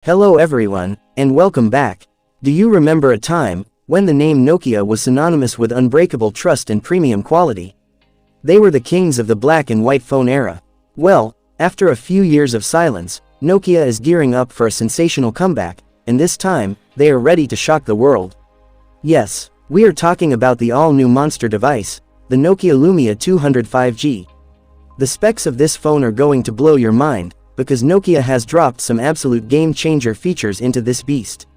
Hello everyone, and welcome back. Do you remember a time when the name Nokia was synonymous with unbreakable trust and premium quality? They were the kings of the black and white phone era. Well, after a few years of silence, Nokia is gearing up for a sensational comeback, and this time, they are ready to shock the world. Yes, we are talking about the all-new monster device, the Nokia Lumia 205G. The specs of this phone are going to blow your mind, because Nokia has dropped some absolute game-changer features into this beast.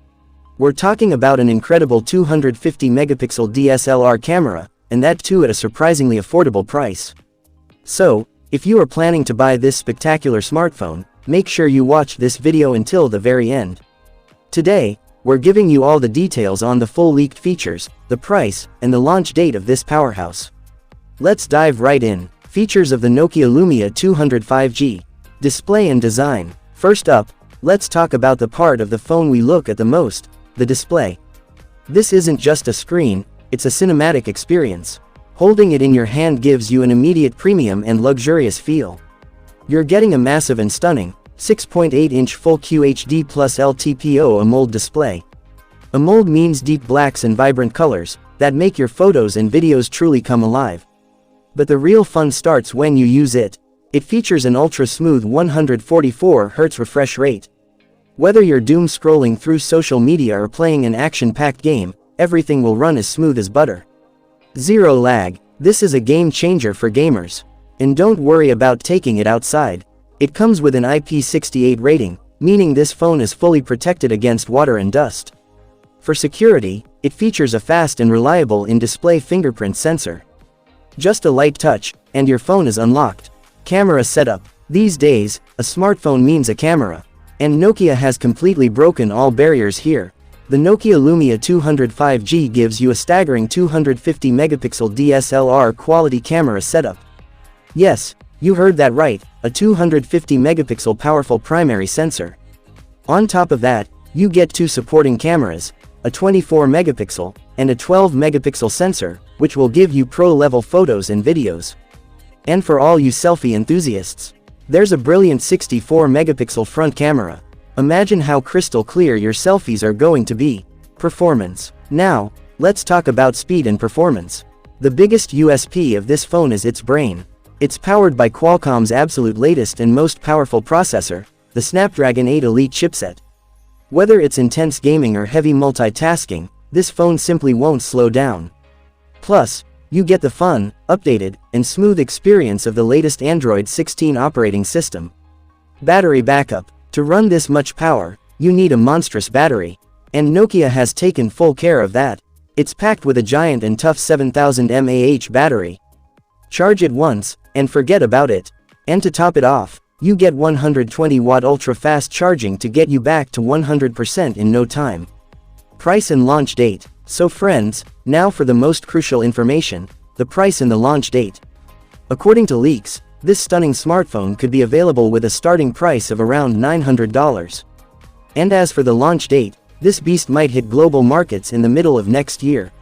We're talking about an incredible 250MP DSLR camera, and that too at a surprisingly affordable price. So, if you are planning to buy this spectacular smartphone, make sure you watch this video until the very end. Today, we're giving you all the details on the full leaked features, the price, and the launch date of this powerhouse. Let's dive right in. Features of the Nokia Lumia 205G. Display and design. First up, let's talk about the part of the phone we look at the most, the display. This isn't just a screen, it's a cinematic experience. Holding it in your hand gives you an immediate premium and luxurious feel. You're getting a massive and stunning 6.8-inch full QHD plus LTPO AMOLED display. AMOLED means deep blacks and vibrant colors that make your photos and videos truly come alive. But the real fun starts when you use it. It features an ultra-smooth 144Hz refresh rate. Whether you're doom scrolling through social media or playing an action-packed game, everything will run as smooth as butter. Zero lag. This is a game-changer for gamers. And don't worry about taking it outside. It comes with an IP68 rating, meaning this phone is fully protected against water and dust. For security, it features a fast and reliable in-display fingerprint sensor. Just a light touch, and your phone is unlocked. Camera setup. These days, a smartphone means a camera. And Nokia has completely broken all barriers here. The Nokia Lumia 205G gives you a staggering 250MP DSLR quality camera setup. Yes, you heard that right, a 250MP powerful primary sensor. On top of that, you get two supporting cameras, a 24MP and a 12MP sensor, which will give you pro-level photos and videos. And for all you selfie enthusiasts, there's a brilliant 64MP front camera. Imagine how crystal clear your selfies are going to be. Performance. Now, let's talk about speed and performance. The biggest USP of this phone is its brain. It's powered by Qualcomm's absolute latest and most powerful processor, the Snapdragon 8 Elite chipset. Whether it's intense gaming or heavy multitasking, this phone simply won't slow down. Plus, you get the fun, updated, and smooth experience of the latest Android 16 operating system. Battery backup. To run this much power, you need a monstrous battery. And Nokia has taken full care of that. It's packed with a giant and tough 7000 mAh battery. Charge it once, and forget about it. And to top it off, you get 120-watt ultra-fast charging to get you back to 100% in no time. Price and launch date. So friends, now for the most crucial information, the price and the launch date. According to leaks, this stunning smartphone could be available with a starting price of around $900. And as for the launch date, this beast might hit global markets in the middle of next year.